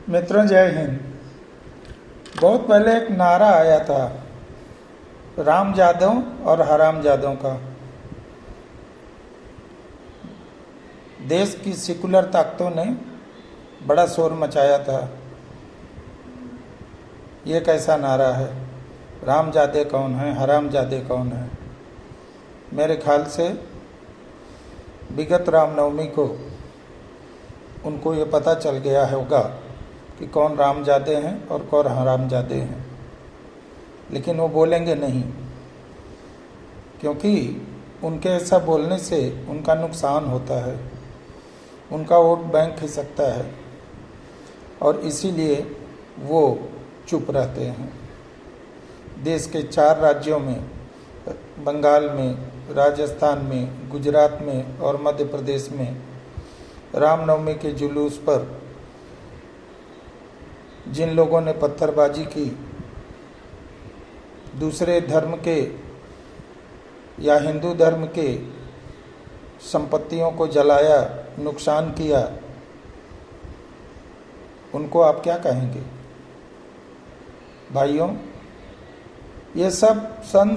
मित्रों, जय हिंद। बहुत पहले एक नारा आया था राम जादों और हराम जादों का। देश की सेकुलर ताकतों ने बड़ा शोर मचाया था। ये कैसा नारा है? राम जादे कौन है, हराम जादे कौन है? मेरे ख्याल से विगत रामनवमी को उनको ये पता चल गया होगा कि कौन रामजादे हैं और कौन हरामजादे हैं, लेकिन वो बोलेंगे नहीं, क्योंकि उनके ऐसा बोलने से उनका नुकसान होता है, उनका वोट बैंक खिसकता है और इसीलिए वो चुप रहते हैं। देश के 4 राज्यों में, बंगाल में, राजस्थान में, गुजरात में और मध्य प्रदेश में रामनवमी के जुलूस पर जिन लोगों ने पत्थरबाजी की, दूसरे धर्म के या हिंदू धर्म के संपत्तियों को जलाया, नुकसान किया, उनको आप क्या कहेंगे? भाइयों, ये सब सन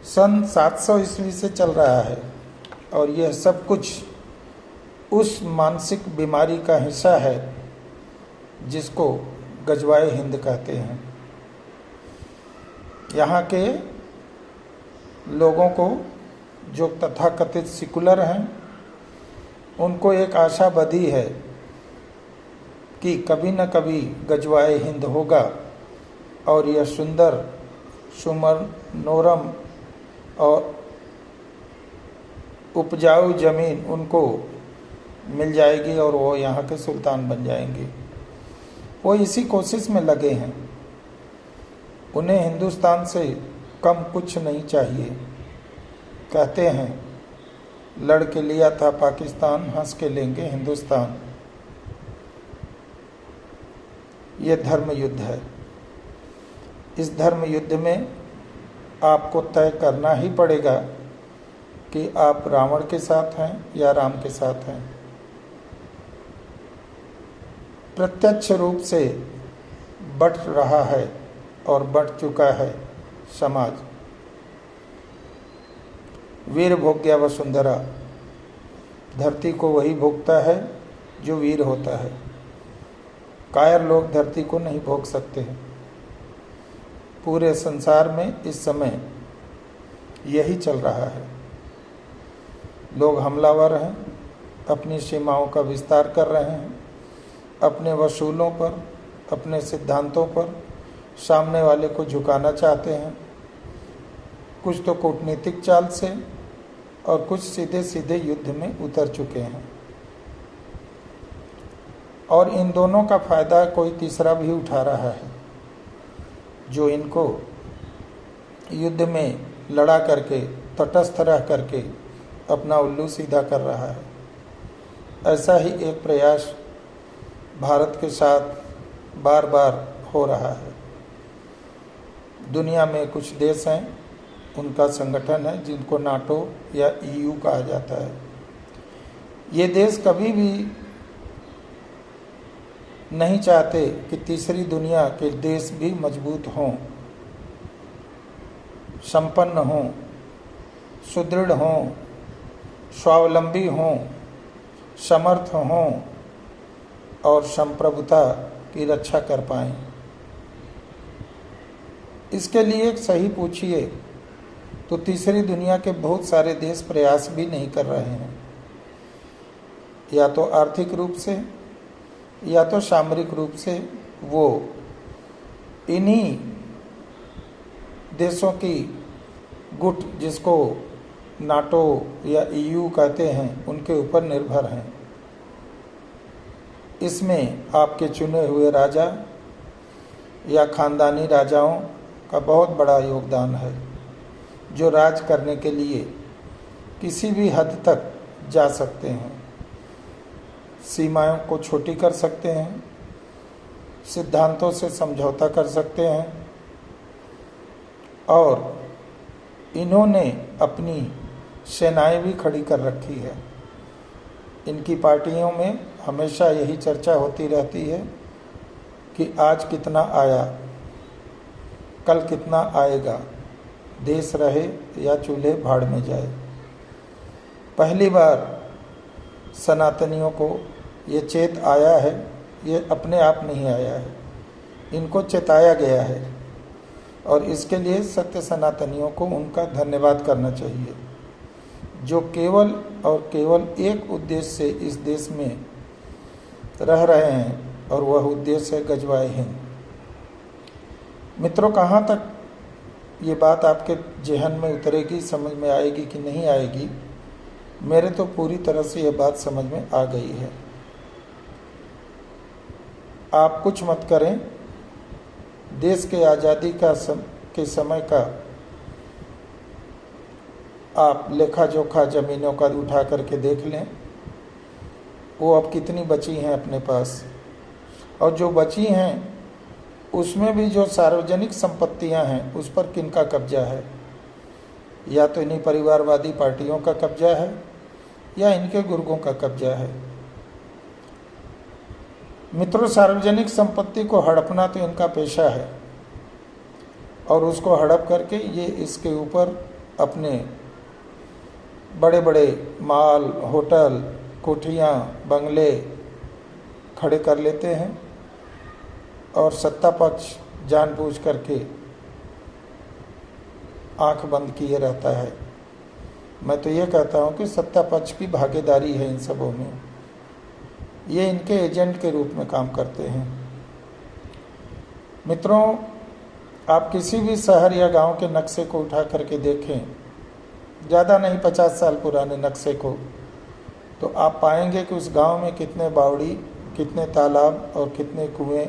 700 ईस्वी से चल रहा है और यह सब कुछ उस मानसिक बीमारी का हिस्सा है जिसको गजवाए हिंद कहते हैं। यहाँ के लोगों को, जो तथाकथित सेकुलर हैं, उनको एक आशा बधी है कि कभी न कभी गजवाए हिंद होगा और यह सुंदर, सुमनोरम और उपजाऊ जमीन उनको मिल जाएगी और वो यहाँ के सुल्तान बन जाएंगे। वो इसी कोशिश में लगे हैं। उन्हें हिंदुस्तान से कम कुछ नहीं चाहिए। कहते हैं लड़ के लिया था पाकिस्तान, हंस के लेंगे हिंदुस्तान। ये धर्म युद्ध है। इस धर्म युद्ध में आपको तय करना ही पड़ेगा कि आप रावण के साथ हैं या राम के साथ हैं। प्रत्यक्ष रूप से बढ़ रहा है और बढ़ चुका है समाज। वीर भोग्या वसुंधरा, धरती को वही भोगता है जो वीर होता है। कायर लोग धरती को नहीं भोग सकते हैं। पूरे संसार में इस समय यही चल रहा है। लोग हमलावर हैं, अपनी सीमाओं का विस्तार कर रहे हैं, अपने वसूलों पर, अपने सिद्धांतों पर सामने वाले को झुकाना चाहते हैं। कुछ तो कूटनीतिक चाल से और कुछ सीधे सीधे युद्ध में उतर चुके हैं और इन दोनों का फायदा कोई तीसरा भी उठा रहा है, जो इनको युद्ध में लड़ा करके, तटस्थ रह करके अपना उल्लू सीधा कर रहा है। ऐसा ही एक प्रयास भारत के साथ बार बार हो रहा है। दुनिया में कुछ देश हैं, उनका संगठन है जिनको नाटो या EU कहा जाता है। ये देश कभी भी नहीं चाहते कि तीसरी दुनिया के देश भी मजबूत हों, संपन्न हों, सुदृढ़ हों, स्वावलंबी हों, समर्थ हों और संप्रभुता की रक्षा कर पाएं। इसके लिए सही पूछिए तो तीसरी दुनिया के बहुत सारे देश प्रयास भी नहीं कर रहे हैं, या तो आर्थिक रूप से या तो सामरिक रूप से। वो इन्हीं देशों की गुट, जिसको नाटो या EU कहते हैं, उनके ऊपर निर्भर हैं। इसमें आपके चुने हुए राजा या खानदानी राजाओं का बहुत बड़ा योगदान है, जो राज करने के लिए किसी भी हद तक जा सकते हैं, सीमाओं को छोटी कर सकते हैं, सिद्धांतों से समझौता कर सकते हैं और इन्होंने अपनी सेनाएं भी खड़ी कर रखी है। इनकी पार्टियों में हमेशा यही चर्चा होती रहती है कि आज कितना आया, कल कितना आएगा, देश रहे या चूल्हे भाड़ में जाए। पहली बार सनातनियों को ये चेत आया है, ये अपने आप नहीं आया है, इनको चेताया गया है और इसके लिए सत्य सनातनियों को उनका धन्यवाद करना चाहिए, जो केवल और केवल एक उद्देश्य से इस देश में रह रहे हैं और वह उद्देश्य है गजवाए हिंद। मित्रों, कहाँ तक ये बात आपके जेहन में उतरेगी, समझ में आएगी कि नहीं आएगी, मेरे तो पूरी तरह से ये बात समझ में आ गई है। आप कुछ मत करें, देश के आज़ादी के समय का आप लेखा जोखा ज़मीनों का उठा करके देख लें, वो अब कितनी बची हैं अपने पास, और जो बची हैं उसमें भी जो सार्वजनिक संपत्तियां हैं उस पर किनका कब्जा है। या तो इन्हीं परिवारवादी पार्टियों का कब्जा है या इनके गुर्गों का कब्जा है। मित्रों, सार्वजनिक संपत्ति को हड़पना तो इनका पेशा है और उसको हड़प करके ये इसके ऊपर अपने बड़े बड़े माल, होटल, कोठियाँ, बंगले खड़े कर लेते हैं और सत्ता पक्ष जानबूझ करके आंख बंद किए रहता है। मैं तो ये कहता हूँ कि सत्ता पक्ष की भागीदारी है इन सबों में, ये इनके एजेंट के रूप में काम करते हैं। मित्रों, आप किसी भी शहर या गांव के नक्शे को उठा करके देखें, ज़्यादा नहीं 50 साल पुराने नक्शे को, तो आप पाएंगे कि उस गांव में कितने बावड़ी, कितने तालाब और कितने कुएं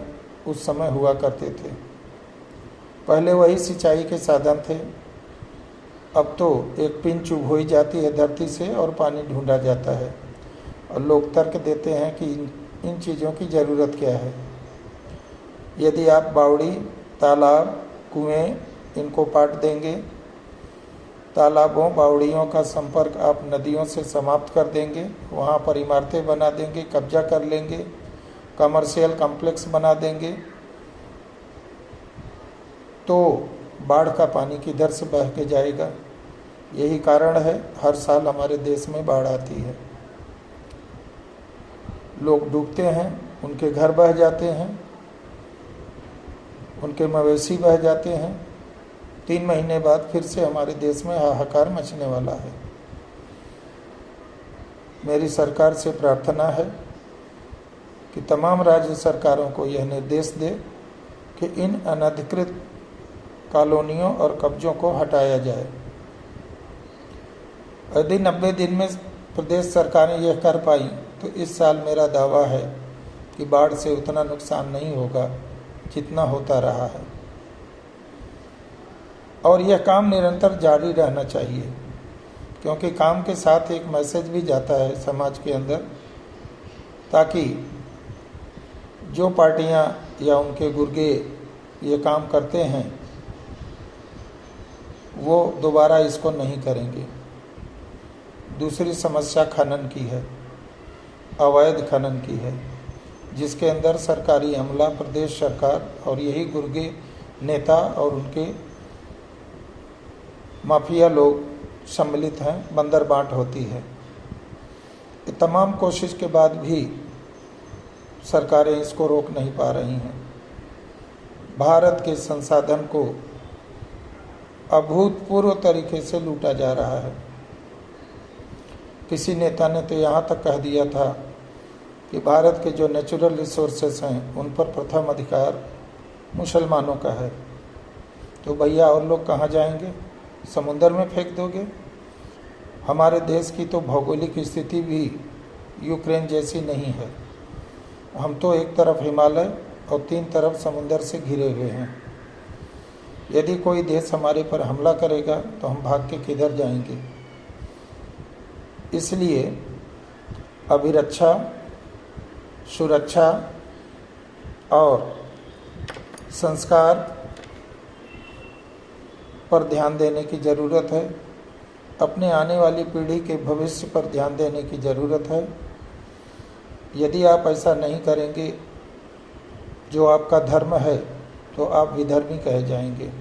उस समय हुआ करते थे। पहले वही सिंचाई के साधन थे, अब तो एक पिन चुभ हो जाती है धरती से और पानी ढूंढा जाता है और लोग तर्क देते हैं कि इन चीज़ों की ज़रूरत क्या है। यदि आप बावड़ी, तालाब, कुएं इनको पाट देंगे, तालाबों, बावड़ियों का संपर्क आप नदियों से समाप्त कर देंगे, वहाँ पर इमारतें बना देंगे, कब्जा कर लेंगे, कमर्शियल कॉम्प्लेक्स बना देंगे, तो बाढ़ का पानी किधर से बह के जाएगा। यही कारण है हर साल हमारे देश में बाढ़ आती है। लोग डूबते हैं, उनके घर बह जाते हैं, उनके मवेशी बह जाते हैं। 3 महीने बाद फिर से हमारे देश में हाहाकार मचने वाला है। मेरी सरकार से प्रार्थना है कि तमाम राज्य सरकारों को यह निर्देश दे कि इन अनधिकृत कॉलोनियों और कब्जों को हटाया जाए। यदि 90 दिन में प्रदेश सरकारें यह कर पाई तो इस साल मेरा दावा है कि बाढ़ से उतना नुकसान नहीं होगा जितना होता रहा है। और यह काम निरंतर जारी रहना चाहिए, क्योंकि काम के साथ एक मैसेज भी जाता है समाज के अंदर, ताकि जो पार्टियां या उनके गुर्गे ये काम करते हैं वो दोबारा इसको नहीं करेंगे। दूसरी समस्या खनन की है, अवैध खनन की है, जिसके अंदर सरकारी अमला, प्रदेश सरकार और यही गुर्गे नेता और उनके माफिया लोग सम्मिलित हैं, बंदर बांट होती है। ये तमाम कोशिश के बाद भी सरकारें इसको रोक नहीं पा रही हैं। भारत के संसाधन को अभूतपूर्व तरीके से लूटा जा रहा है। किसी नेता ने तो यहाँ तक कह दिया था कि भारत के जो नेचुरल रिसोर्सेस हैं उन पर प्रथम अधिकार मुसलमानों का है। तो भैया और लोग कहाँ जाएंगे? समुंदर में फेंक दोगे? हमारे देश की तो भौगोलिक स्थिति भी यूक्रेन जैसी नहीं है। हम तो एक तरफ हिमालय और 3 तरफ समुंदर से घिरे हुए हैं। यदि कोई देश हमारे पर हमला करेगा तो हम भाग के किधर जाएंगे? इसलिए अभिरक्षा, सुरक्षा और संस्कार पर ध्यान देने की ज़रूरत है। अपने आने वाली पीढ़ी के भविष्य पर ध्यान देने की ज़रूरत है। यदि आप ऐसा नहीं करेंगे जो आपका धर्म है तो आप विधर्मी कहे जाएंगे।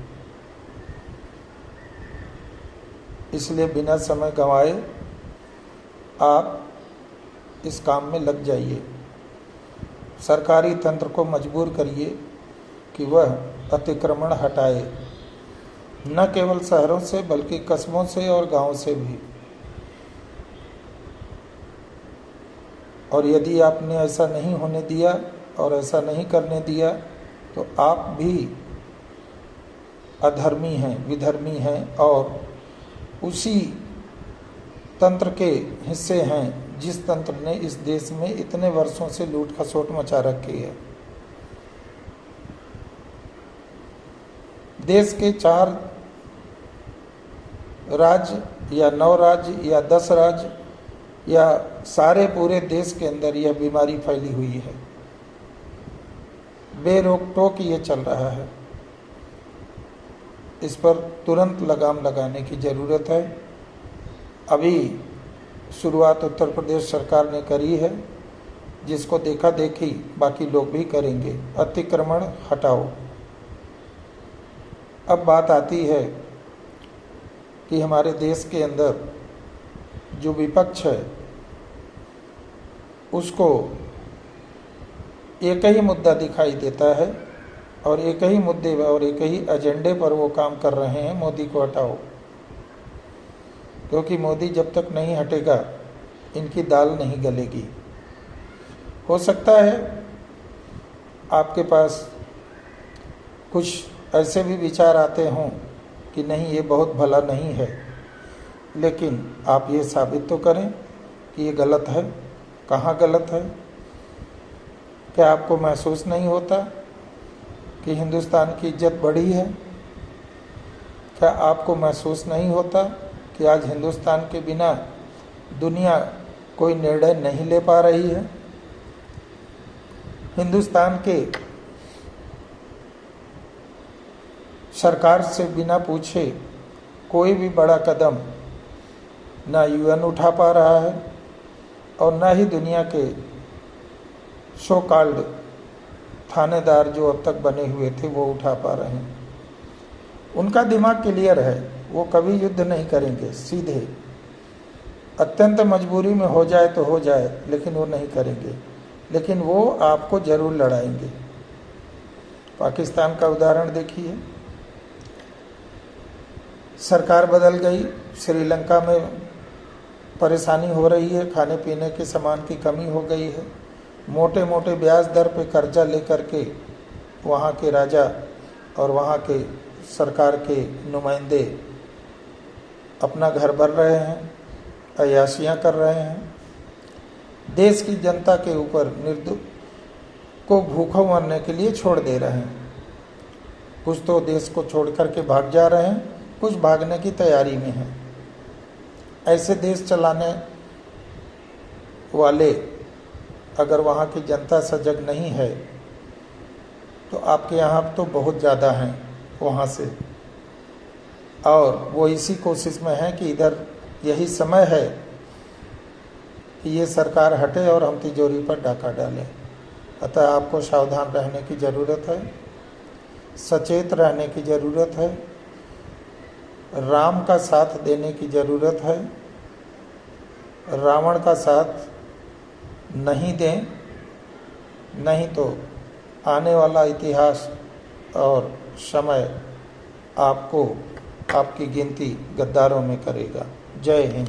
इसलिए बिना समय गंवाए आप इस काम में लग जाइए। सरकारी तंत्र को मजबूर करिए कि वह अतिक्रमण हटाए, न केवल शहरों से बल्कि कस्बों से और गांवों से भी। और यदि आपने ऐसा नहीं होने दिया और ऐसा नहीं करने दिया तो आप भी अधर्मी हैं, विधर्मी हैं और उसी तंत्र के हिस्से हैं जिस तंत्र ने इस देश में इतने वर्षों से लूट खसोट मचा रखी है। देश के 4 राज्य या 9 राज्य या 10 राज्य या सारे पूरे देश के अंदर यह बीमारी फैली हुई है। बेरोक टोक ये चल रहा है। इस पर तुरंत लगाम लगाने की ज़रूरत है। अभी शुरुआत उत्तर प्रदेश सरकार ने करी है, जिसको देखा देखी बाकी लोग भी करेंगे। अतिक्रमण हटाओ। अब बात आती है कि हमारे देश के अंदर जो विपक्ष है उसको एक ही मुद्दा दिखाई देता है और एक ही मुद्दे और एक ही एजेंडे पर वो काम कर रहे हैं, मोदी को हटाओ। क्योंकि मोदी जब तक नहीं हटेगा इनकी दाल नहीं गलेगी। हो सकता है आपके पास कुछ ऐसे भी विचार आते हों कि नहीं ये बहुत भला नहीं है, लेकिन आप ये साबित तो करें कि ये गलत है। कहाँ गलत है? क्या आपको महसूस नहीं होता कि हिंदुस्तान की इज्जत बढ़ी है? क्या आपको महसूस नहीं होता कि आज हिंदुस्तान के बिना दुनिया कोई निर्णय नहीं ले पा रही है? हिंदुस्तान के सरकार से बिना पूछे कोई भी बड़ा कदम ना यूएन उठा पा रहा है और ना ही दुनिया के सो कॉल्ड थानेदार जो अब तक बने हुए थे वो उठा पा रहे हैं। उनका दिमाग क्लियर है, वो कभी युद्ध नहीं करेंगे। सीधे अत्यंत मजबूरी में हो जाए तो हो जाए, लेकिन वो नहीं करेंगे। लेकिन वो आपको जरूर लड़ाएंगे। पाकिस्तान का उदाहरण देखिए, सरकार बदल गई, श्रीलंका में परेशानी हो रही है, खाने पीने के सामान की कमी हो गई है। मोटे मोटे ब्याज दर पे कर्जा लेकर के वहाँ के राजा और वहाँ के सरकार के नुमाइंदे अपना घर भर रहे हैं, अय्याशियाँ कर रहे हैं। देश की जनता के ऊपर निर्दोष को भूखों मरने के लिए छोड़ दे रहे हैं। कुछ तो देश को छोड़ करके भाग जा रहे हैं, कुछ भागने की तैयारी में हैं। ऐसे देश चलाने वाले अगर वहाँ की जनता सजग नहीं है तो आपके यहाँ तो बहुत ज़्यादा हैं वहाँ से, और वो इसी कोशिश में है कि इधर यही समय है कि ये सरकार हटे और हम तिजोरी पर डाका डालें। अतः आपको सावधान रहने की ज़रूरत है, सचेत रहने की ज़रूरत है, राम का साथ देने की ज़रूरत है। रावण का साथ नहीं दें, नहीं तो आने वाला इतिहास और समय आपको आपकी गिनती गद्दारों में करेगा। जय हिंद।